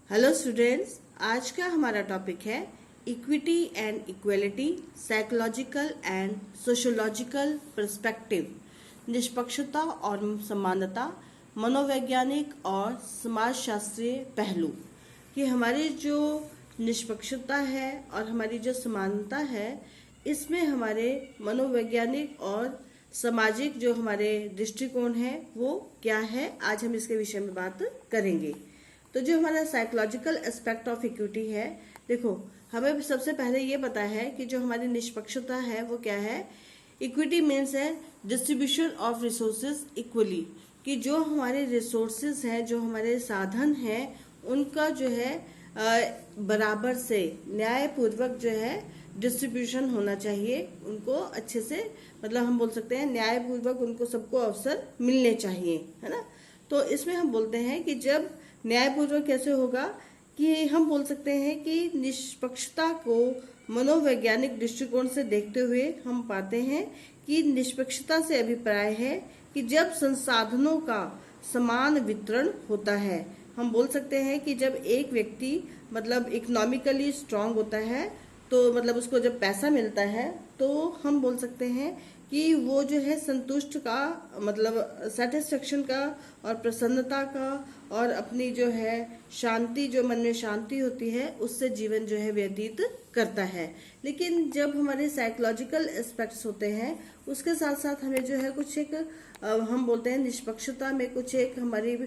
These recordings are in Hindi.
हेलो स्टूडेंट्स, आज का हमारा टॉपिक है equity and equality, psychological and sociological perspective. निष्पक्षता और समानता, मनोवैज्ञानिक और समाजशास्त्रीय पहलू। कि हमारी जो निष्पक्षता है और हमारी जो समानता है, इसमें हमारे मनोवैज्ञानिक और सामाजिक जो हमारे दृष्टिकोण है वो क्या है, आज हम इसके विषय में बात करेंगे। तो जो हमारा साइकोलॉजिकल एस्पेक्ट ऑफ इक्विटी है, देखो हमें सबसे पहले ये पता है कि जो हमारी निष्पक्षता है वो क्या है। इक्विटी मीन्स है डिस्ट्रीब्यूशन ऑफ रिसोर्सेज इक्वली, कि जो हमारे रिसोर्सेज हैं, जो हमारे साधन हैं, उनका जो है बराबर से न्यायपूर्वक जो है डिस्ट्रीब्यूशन होना चाहिए। उनको अच्छे से, मतलब हम बोल सकते हैं न्यायपूर्वक उनको सबको अवसर मिलने चाहिए, है ना। तो इसमें हम बोलते हैं कि जब न्यायपूर्वक कैसे होगा, कि हम बोल सकते हैं कि निष्पक्षता को मनोवैज्ञानिक दृष्टिकोण से देखते हुए हम पाते हैं कि निष्पक्षता से अभिप्राय है कि जब संसाधनों का समान वितरण होता है। हम बोल सकते हैं कि जब एक व्यक्ति मतलब इकोनॉमिकली स्ट्रांग होता है, तो मतलब उसको जब पैसा मिलता है, तो हम बोल सकते हैं कि वो जो है संतुष्ट का, मतलब सेटिस्फेक्शन का और प्रसन्नता का और अपनी जो है शांति, जो मन में शांति होती है, उससे जीवन जो है व्यतीत करता है। लेकिन जब हमारे साइकोलॉजिकल एस्पेक्ट्स होते हैं, उसके साथ साथ हमें जो है कुछ एक हम बोलते हैं निष्पक्षता में कुछ एक हमारी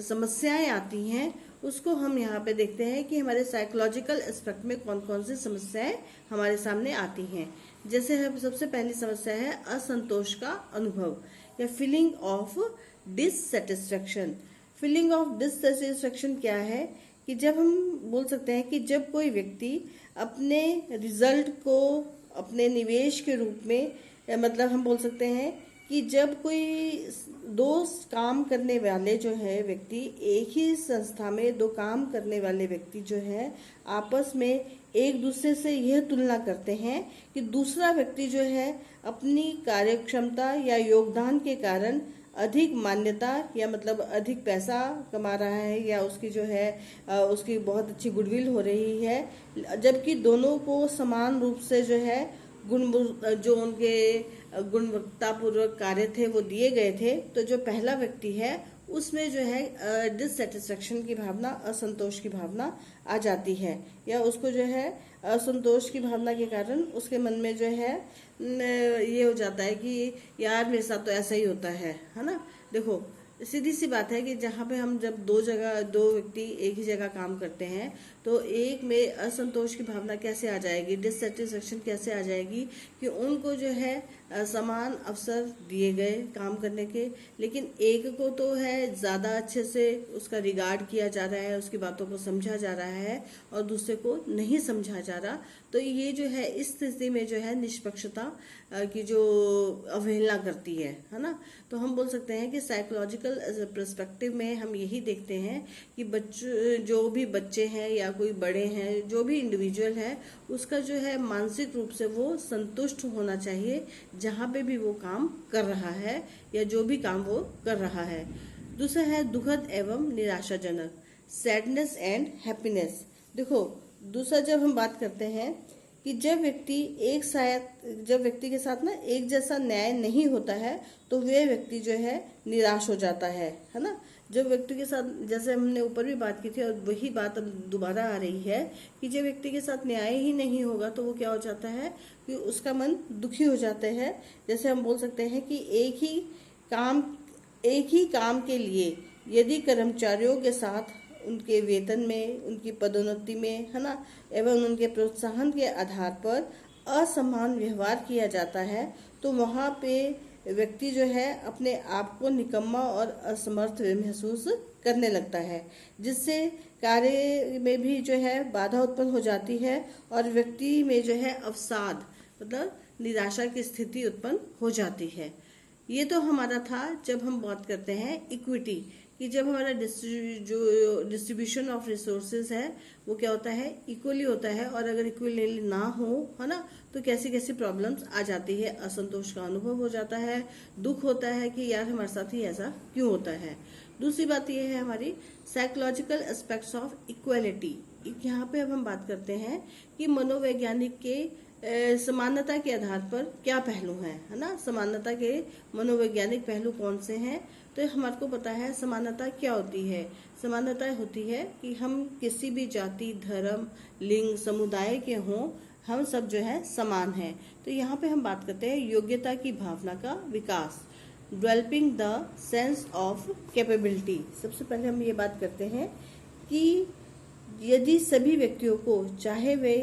समस्याएं आती हैं। उसको हम यहाँ पे देखते हैं कि हमारे साइकोलॉजिकल एस्पेक्ट में कौन कौन सी समस्याएं हमारे सामने आती हैं। जैसे सबसे पहली समस्या है असंतोष का अनुभव या feeling of dissatisfaction. Feeling of dissatisfaction क्या है, कि जब हम बोल सकते हैं कि जब कोई व्यक्ति अपने रिजल्ट को अपने निवेश के रूप में, मतलब हम बोल सकते हैं कि जब कोई दो काम करने वाले जो है व्यक्ति, एक ही संस्था में दो काम करने वाले व्यक्ति जो है आपस में एक दूसरे से यह तुलना करते हैं कि दूसरा व्यक्ति जो है अपनी कार्यक्षमता या योगदान के कारण अधिक मान्यता या मतलब अधिक पैसा कमा रहा है, या उसकी जो है उसकी बहुत अच्छी गुडविल हो रही है, जबकि दोनों को समान रूप से जो है जो उनके गुणवत्तापूर्वक कार्य थे वो दिए गए थे। तो जो पहला व्यक्ति है उसमें जो है डिससेटिस्फेक्शन की भावना, असंतोष की भावना आ जाती है, या उसको जो है असंतोष की भावना के कारण उसके मन में जो है ये हो जाता है कि यार मेरे साथ तो ऐसा ही होता है ना। देखो सीधी सी बात है कि जहाँ पे हम जब दो व्यक्ति एक ही जगह काम करते हैं, तो एक में असंतोष की भावना कैसे आ जाएगी, डिससेटिस्फेक्शन कैसे आ जाएगी, कि उनको जो है समान अवसर दिए गए काम करने के, लेकिन एक को तो है ज़्यादा अच्छे से उसका रिगार्ड किया जा रहा है, उसकी बातों को समझा जा रहा है, और दूसरे को नहीं समझा जा रहा। तो ये जो है इस स्थिति में जो है निष्पक्षता की जो अवहेलना करती है ना। तो हम बोल सकते हैं कि साइकोलॉजिकल पर्सपेक्टिव में हम यही देखते हैं कि बच्चे, जो भी बच्चे हैं या कोई बड़े हैं, जो भी इंडिविजुअल है, उसका जो है मानसिक रूप से वो संतुष्ट होना चाहिए जहाँ पे भी वो काम कर रहा है या जो भी काम वो कर रहा है। दूसरा है दुखद एवं निराशाजनक, सैडनेस एंड हैप्पीनेस। देखो दूसरा, जब हम बात करते हैं कि जब व्यक्ति के साथ ना एक जैसा न्याय नहीं होता है, तो वह व्यक्ति जो है निराश हो जाता है ना। जब व्यक्ति के साथ, जैसे हमने ऊपर भी बात की थी और वही बात अब दोबारा आ रही है, कि जब व्यक्ति के साथ न्याय ही नहीं होगा तो वो क्या हो जाता है कि उसका मन दुखी हो जाता है। जैसे हम बोल सकते हैं कि एक ही काम के लिए यदि कर्मचारियों के साथ उनके वेतन में, उनकी पदोन्नति में, है ना, एवं उनके प्रोत्साहन के आधार पर असमान व्यवहार किया जाता है, तो वहाँ पे व्यक्ति जो है अपने आप को निकम्मा और असमर्थ महसूस करने लगता है, जिससे कार्य में भी जो है बाधा उत्पन्न हो जाती है और व्यक्ति में जो है अवसाद, मतलब निराशा की स्थिति उत्पन्न हो जाती है। ये तो हमारा था जब हम बात करते हैं इक्विटी, कि जब हमारा जो डिस्ट्रीब्यूशन ऑफ रिसोर्सेज है वो क्या होता है, इक्वली होता है, और अगर इक्वली ना हो, है ना, तो कैसी कैसी प्रॉब्लम्स आ जाती है, असंतोष का अनुभव हो जाता है, दुख होता है कि यार हमारे साथ ही ऐसा क्यों होता है। दूसरी बात यह है हमारी साइकोलॉजिकल एस्पेक्ट्स ऑफ इक्वलिटी। यहाँ पे अब हम बात करते हैं कि मनोवैज्ञानिक के समानता के आधार पर क्या पहलू हैं, है ना। समानता के मनोवैज्ञानिक पहलू कौन से हैं? तो हमारे को पता है समानता क्या होती है। समानता होती है कि हम किसी भी जाति, धर्म, लिंग, समुदाय के हों, हम सब जो है समान हैं। तो यहाँ पे हम बात करते हैं योग्यता की भावना का विकास, developing the sense of capability. सबसे पहले हम ये बात करते हैं कि यदि सभी व्यक्तियों को, चाहे वे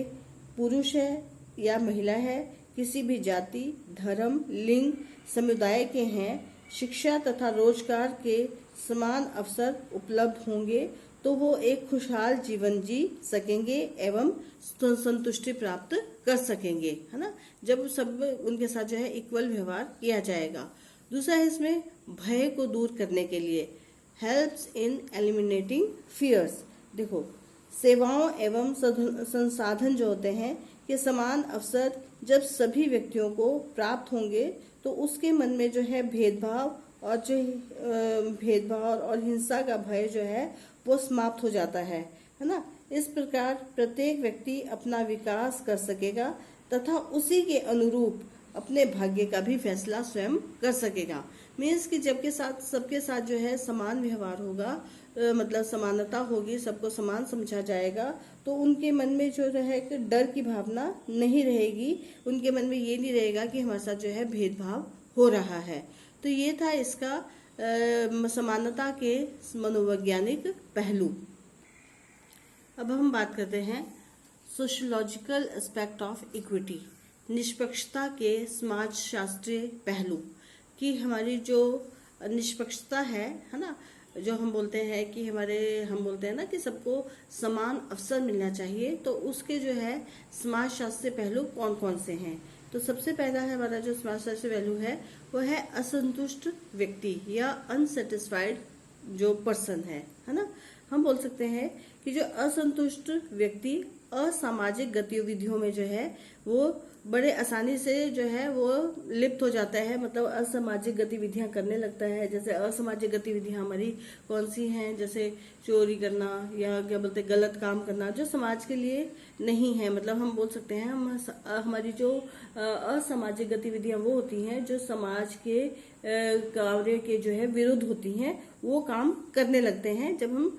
पुरुष है या महिला है, किसी भी जाति, धर्म, लिंग, समुदाय के हैं, शिक्षा तथा रोजगार के समान अवसर उपलब्ध होंगे तो वो एक खुशहाल जीवन जी सकेंगे एवं संतुष्टि प्राप्त कर सकेंगे, है ना। जब सब उनके साथ जो है इक्वल व्यवहार किया जाएगा। दूसरा है इसमें भय को दूर करने के लिए, हेल्प्स इन एलिमिनेटिंग फियर्स। देखो, सेवाओं एवं संसाधन जो होते हैं कि समान अवसर जब सभी व्यक्तियों को प्राप्त होंगे तो उसके मन में जो है भेदभाव और हिंसा का भय जो है वो समाप्त हो जाता है ना। इस प्रकार प्रत्येक व्यक्ति अपना विकास कर सकेगा तथा उसी के अनुरूप अपने भाग्य का भी फैसला स्वयं कर सकेगा। मीन्स कि जब के साथ सबके साथ जो है समान व्यवहार होगा, मतलब समानता होगी, सबको समान समझा जाएगा, तो उनके मन में जो है कि डर की भावना नहीं रहेगी। उनके मन में ये नहीं रहेगा कि हमारे साथ जो है भेदभाव हो रहा है। तो ये था इसका समानता के मनोवैज्ञानिक पहलू। अब हम बात करते हैं सोशियोलॉजिकल एस्पेक्ट ऑफ इक्विटी, निष्पक्षता के समाजशास्त्रीय पहलू। कि हमारी जो निष्पक्षता है ना, जो हम बोलते हैं कि हम बोलते हैं ना कि सबको समान अवसर मिलना चाहिए, तो उसके जो है समाजशास्त्रीय पहलू कौन कौन से हैं। तो सबसे पहला है हमारा जो समाजशास्त्रीय पहलू है वो है असंतुष्ट व्यक्ति या अनसेटिस्फाइड जो पर्सन है ना। हम बोल सकते हैं कि जो असंतुष्ट व्यक्ति असामाजिक गतिविधियों में जो है वो बड़े आसानी से जो है वो लिप्त हो जाता है, मतलब असामाजिक गतिविधियां करने लगता है। जैसे असामाजिक गतिविधियां हमारी कौन सी हैं, जैसे चोरी करना या क्या बोलते हैं गलत काम करना जो समाज के लिए नहीं है। मतलब हम बोल सकते हैं हमारी जो असामाजिक गतिविधियां वो होती हैं जो समाज के कार्य के जो है विरुद्ध होती हैं, वो काम करने लगते हैं। जब हम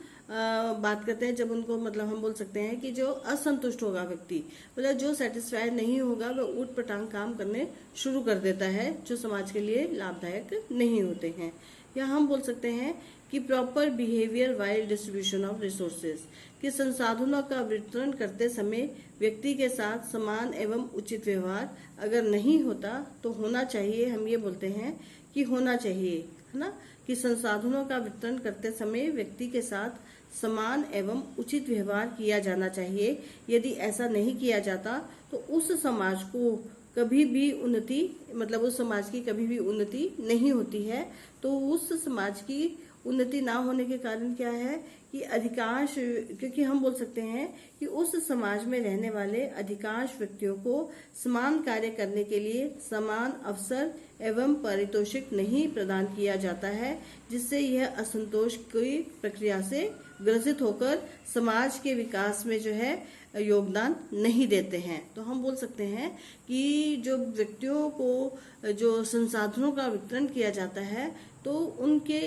बात करते हैं, जब उनको मतलब हम बोल सकते हैं कि जो असंतुष्ट होगा व्यक्ति, मतलब जो सेटिस्फाइड नहीं होगा वह ऊट पटांग काम करने शुरू कर देता है जो समाज के लिए लाभदायक नहीं होते हैं। या हम बोल सकते हैं कि proper behaviour while distribution of resources, कि संसाधनों का वितरण करते समय व्यक्ति के साथ समान एवं उचित व्यवहार अगर नहीं होता तो होना चाहिए। हम ये बोलते हैं कि होना चाहिए, है ना, कि संसाधनों का वितरण करते समय व्यक्ति के साथ समान एवं उचित व्यवहार किया जाना चाहिए। यदि ऐसा नहीं किया जाता तो उस समाज को कभी भी उन्नति, मतलब उस समाज की कभी भी उन्नति नहीं होती है। तो उस समाज की उन्नति ना होने के कारण क्या है कि अधिकांश, क्योंकि हम बोल सकते हैं कि उस समाज में रहने वाले अधिकांश व्यक्तियों को समान कार्य करने के लिए समान अवसर एवं पारितोषिक नहीं प्रदान किया जाता है, जिससे यह असंतोष की प्रक्रिया से ग्रसित होकर समाज के विकास में जो है योगदान नहीं देते हैं। तो हम बोल सकते हैं कि जो व्यक्तियों को जो संसाधनों का वितरण किया जाता है तो उनके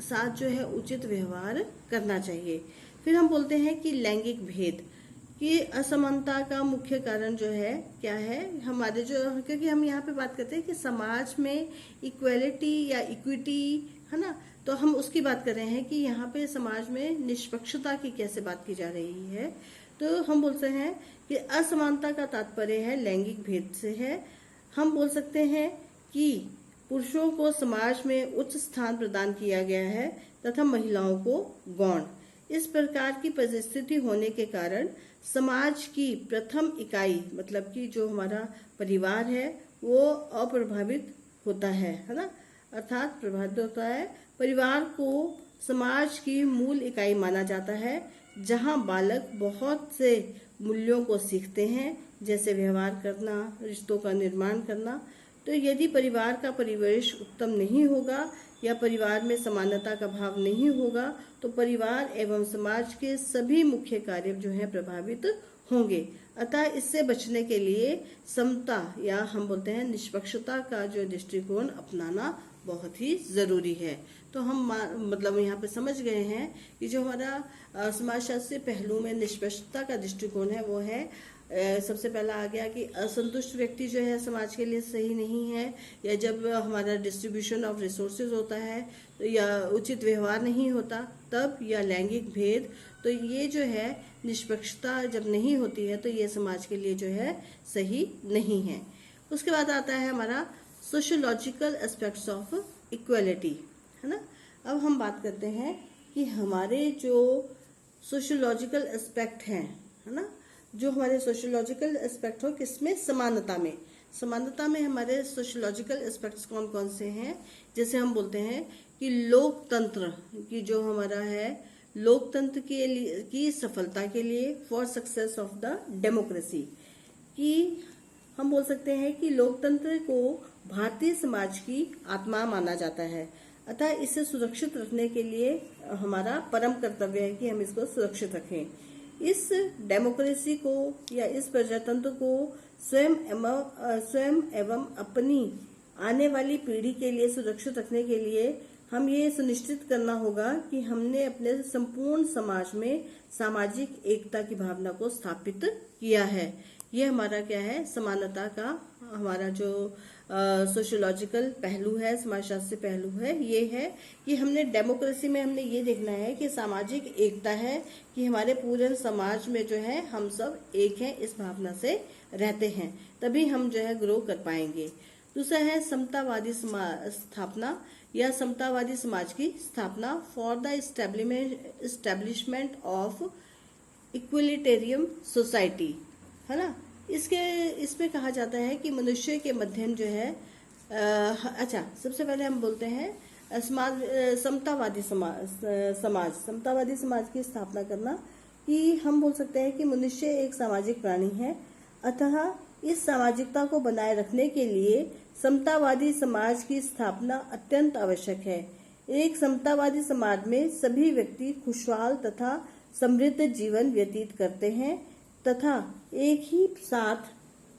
साथ जो है उचित व्यवहार करना चाहिए। फिर हम बोलते हैं कि लैंगिक भेद की असमानता का मुख्य कारण जो है क्या है हमारे जो, क्योंकि हम यहाँ पे बात करते हैं कि समाज में इक्वेलिटी या इक्विटी है ना, तो हम उसकी बात कर रहे हैं कि यहाँ पे समाज में निष्पक्षता की कैसे बात की जा रही है। तो हम बोलते हैं कि असमानता का तात्पर्य है लैंगिक भेद से है। हम बोल सकते हैं कि पुरुषों को समाज में उच्च स्थान प्रदान किया गया है तथा महिलाओं को गौण। इस प्रकार की परिस्थिति होने के कारण समाज की प्रथम इकाई, मतलब कि जो हमारा परिवार है वो अप्रभावित होता है ना, अर्थात प्रभावित होता है। परिवार को समाज की मूल इकाई माना जाता है, जहां बालक बहुत से मूल्यों को सीखते हैं, जैसे व्यवहार करना, रिश्तों का निर्माण करना। तो तो यदि परिवार का परिवेश उत्तम नहीं होगा या परिवार में समानता का भाव नहीं होगा तो परिवार एवं समाज के सभी मुख्य कार्य जो हैं प्रभावित होंगे। अतः इससे बचने के लिए समता या हम बोलते हैं निष्पक्षता का जो दृष्टिकोण अपनाना बहुत ही जरूरी है। तो हम मतलब यहाँ पे समझ गए हैं कि जो हमारा समाजशास्त्रीय पहलू में निष्पक्षता का दृष्टिकोण है वो है सबसे पहला आ गया कि असंतुष्ट व्यक्ति जो है समाज के लिए सही नहीं है, या जब हमारा डिस्ट्रीब्यूशन ऑफ रिसोर्सेज होता है या उचित व्यवहार नहीं होता तब, या लैंगिक भेद, तो ये जो है निष्पक्षता जब नहीं होती है तो ये समाज के लिए जो है सही नहीं है। उसके बाद आता है हमारा सोशियोलॉजिकल एस्पेक्ट्स ऑफ इक्वलिटी, है ना। अब हम बात करते हैं कि हमारे जो सोशियोलॉजिकल एस्पेक्ट हैं, है ना, जो हमारे सोशियोलॉजिकल एस्पेक्ट हो किसमें, समानता में हमारे सोशियोलॉजिकल एस्पेक्ट्स कौन कौन से हैं। जैसे हम बोलते हैं कि लोकतंत्र की जो हमारा है, लोकतंत्र के लिए की सफलता के लिए, for success of the democracy, कि हम बोल सकते हैं कि लोकतंत्र को भारतीय समाज की आत्मा माना जाता है। अतः इसे सुरक्षित रखने के लिए हमारा परम कर्तव्य है कि हम इसको सुरक्षित रखें। इस डेमोक्रेसी को या इस प्रजातंत्र को स्वयं एवं अपनी आने वाली पीढ़ी के लिए सुरक्षित रखने के लिए हम ये सुनिश्चित करना होगा कि हमने अपने संपूर्ण समाज में सामाजिक एकता की भावना को स्थापित किया है। ये हमारा क्या है, समानता का हमारा जो सोशियोलॉजिकल पहलू है, समाजशास्त्री पहलू है, ये है कि हमने डेमोक्रेसी में हमने ये देखना है कि सामाजिक एकता है, कि हमारे पूरे समाज में जो है हम सब एक हैं, इस भावना से रहते हैं, तभी हम जो है ग्रो कर पाएंगे। दूसरा है समतावादी स्थापना या समतावादी समाज की स्थापना, for the establishment of egalitarian society, है ना। इसमें कहा जाता है कि मनुष्य के मध्यम जो है सबसे पहले हम बोलते हैं समतावादी समाज की स्थापना करना, कि हम बोल सकते हैं कि मनुष्य एक सामाजिक प्राणी है। अतः इस सामाजिकता को बनाए रखने के लिए समतावादी समाज की स्थापना अत्यंत आवश्यक है। एक समतावादी समाज में सभी व्यक्ति खुशहाल तथा समृद्ध जीवन व्यतीत करते हैं तथा एक ही साथ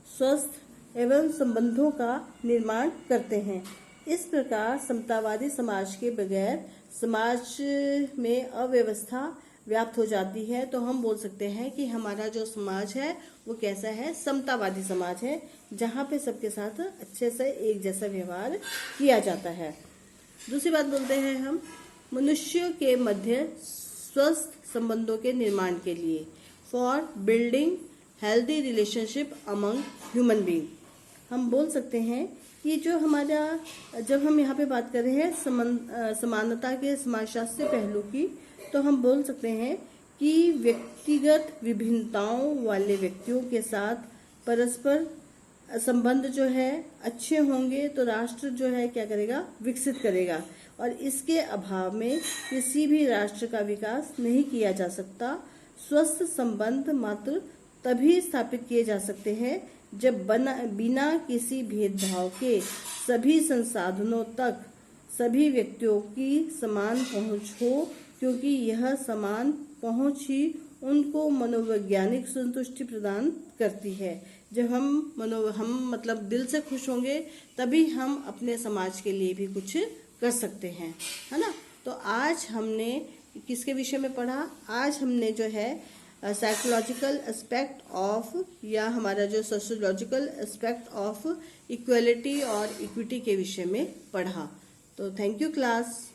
स्वस्थ एवं संबंधों का निर्माण करते हैं। इस प्रकार समतावादी समाज के बगैर समाज में अव्यवस्था व्याप्त हो जाती है। तो हम बोल सकते हैं कि हमारा जो समाज है वो कैसा है, समतावादी समाज है, जहाँ पे सबके साथ अच्छे से एक जैसा व्यवहार किया जाता है। दूसरी बात बोलते हैं हम मनुष्यों के मध्य स्वस्थ संबंधों के निर्माण के लिए, for building healthy relationship among human being. हम बोल सकते हैं कि जो हमारा, जब हम यहाँ पे बात कर रहे हैं समानता के समाजशास्त्रीय पहलू की, तो हम बोल सकते हैं कि व्यक्तिगत विभिन्नताओं वाले व्यक्तियों के साथ परस्पर संबंध जो है अच्छे होंगे तो राष्ट्र जो है क्या करेगा, विकसित करेगा, और इसके अभाव में किसी भी राष्ट्र का विकास नहीं किया जा सकता। स्वस्थ संबंध मात्र तभी स्थापित किए जा सकते हैं जब बिना किसी भेदभाव के सभी संसाधनों तक सभी व्यक्तियों की समान पहुंच हो, क्योंकि यह समान पहुंच ही उनको मनोवैज्ञानिक संतुष्टि प्रदान करती है। जब हम मतलब दिल से खुश होंगे तभी हम अपने समाज के लिए भी कुछ कर सकते हैं, है ना। तो आज हमने किसके विषय में पढ़ा, आज हमने जो है साइकोलॉजिकल एस्पेक्ट ऑफ या हमारा जो सोशियोलॉजिकल एस्पेक्ट ऑफ इक्वलिटी और इक्विटी के विषय में पढ़ा। तो थैंक यू क्लास।